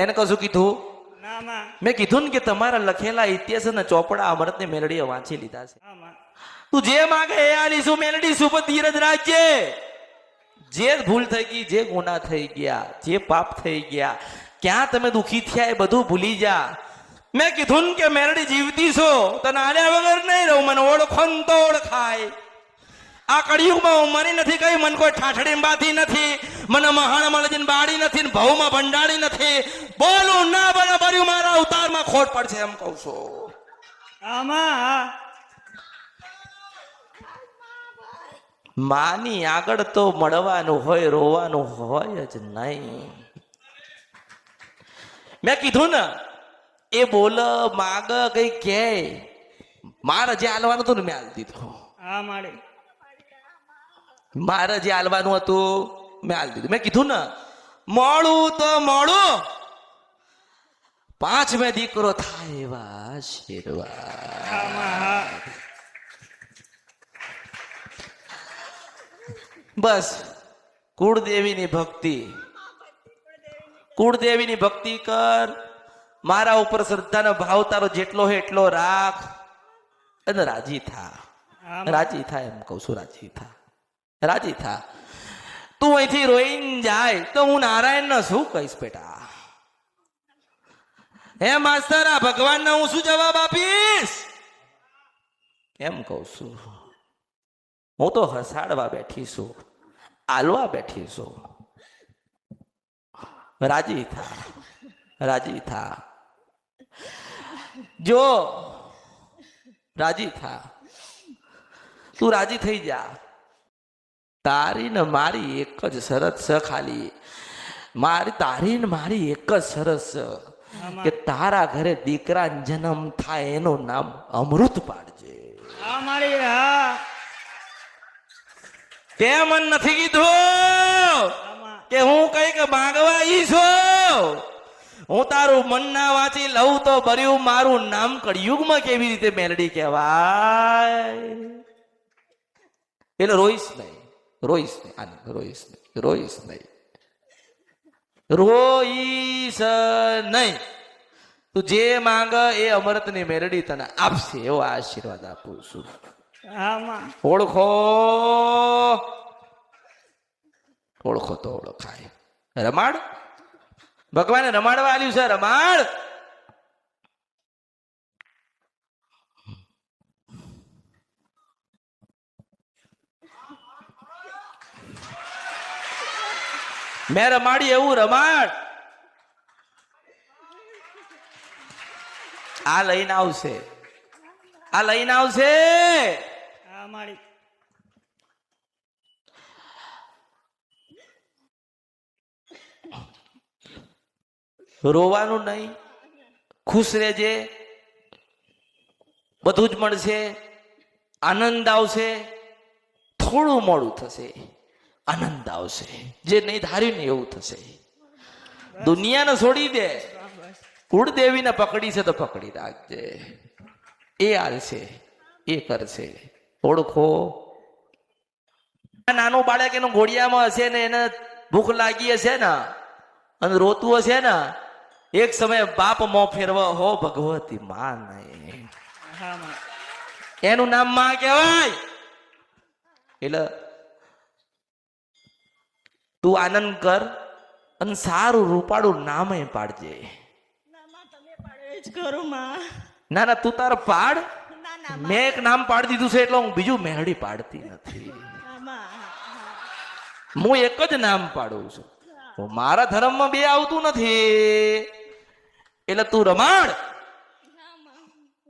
એને કશું કીધું? ના માં. મેં કીધું ને કે તમારા લખેલા ઇતિહાસના ચોપડા અમૃતની મેલડીએ વાંચી લીધા છે. હા માં. તું જે માગે એ આલીશું મેલડી, સુપર ધીરજ રાખજે. જે ભૂલ થઈ ગઈ, જે ગુના થઈ ગયા, જે પાપ થઈ ગયા, ક્યાં તમે દુખી થયા એ બધું ભૂલી જા. મેં કીધું ને કે મેલડી જીવતી છો, તને આલ્યા વગર નહીં રહું. મને ઓળખો ને તો ઓળખાય. આ કળિયુગમાં હું મરી નથી ગઈ, મને કોઈ ઠાઠડી બાથી નથી, મને મહાણમાં લઈને બાળી નથી ને ભવમાં ભંડાળી નથી. બોલું ના બરાબર્યું, મારા અવતારમાં ખોટ પડશે એમ કહું છું. આમાં માની આગળ તો મળવાનું હોય, રોવાનું હોય જ નહીં. મેં કીધું ને એ બોલ માગ કઈ કે મારે જે હાલવાનું હતું ને મેં હાલ દીધું. હા માડે. મારે જે હાલવાનું હતું મેં હાલ દીધું. મેં કીધું ને મોડું તો મોડું, 5 મે દીકરો થાય એવા આશીર્વાદ. આમાં હા. બસ કુળદેવીની ભક્તિ, કુળદેવીની ભક્તિ કર. મારા ઉપર શ્રદ્ધાનો ભાવ તારો જેટલો હોય એટલો રાખ અને રાજી થા. રાજી થા એમ કહું છું, રાજી થા, રાજી થા. તું અહીંથી રોઈને જાય તો હું નારાયણને શું કહીશ બેટા? હે માસ્તર, આ ભગવાનને હું શું જવાબ આપીશ એમ કહું છું. હું તો હસાડવા બેઠી છું, આલવા બેઠી છું. રાજી થા, રાજી થા. જો રાજી થા, તું રાજી થઈ જા. તારી ને મારી એક જ શરત છે ખાલી. તારી ને મારી એક જ શરત છે કે તારા ઘરે દીકરા જન્મ થાય એનું નામ અમૃત પાડજે. હા માડી. હા તે મન નથી કીધું કે હું કઈક માંગવા ઈ છું. હું તારું મન ના વાંચી લઉં તો ભર્યું મારું નામ કળિયુગમાં કેવી રીતે મેલડી કહેવાય. એટલે રોઈશ નહીં, રોઈશ નહીં, આનંદ રોઈશ નહીં, રોઈશ નહીં, રોઈશ નહીં. તું જે માંગ એ અમૃતની મેલડી તને આપશે એવો આશીર્વાદ આપું છું. આમાં ઓળખો, ઓળખો તો ઓળખાય. રમાડ, ભગવાને રમાડવા આલ્યું છે. રમાડ. મેં રમાડી એવું રમાડ. આ લઈને આવશે, આ લઈને આવશે. હા માડી. રોવાનું નહીં, ખુશ રહેજે. બધું જ મળશે, આનંદ આવશે. થોડું મોડું થશે, આનંદ આવશે. જે નહીં ધાર્યું ને એવું થશે. દુનિયાને છોડી દે, કુળદેવીને પકડી છે તો પકડી રાખજે. એ હાલશે, એ કરશે. ઓળખો. નાનું બાળક એનું ઘોડિયામાં હશે ને એને ભૂખ લાગી હશે ને અને રોતું હશે ને, એક સમય બાપ મોં ફેરવા હો ભગવતી માં નહીં. એનું નામ માં કહેવાય. એટલે તું આનંદ કર અને સારું રૂપાળું નામ પાડજે. ના ના, તું તાર પાડ. મેં એક નામ પાડી દીધું છે એટલે હું બીજું મેહડી પાડતી નથી. હું એક જ નામ પાડું છું. મારા ધર્મમાં બે આવતું નથી. એટલે તું રમાડ.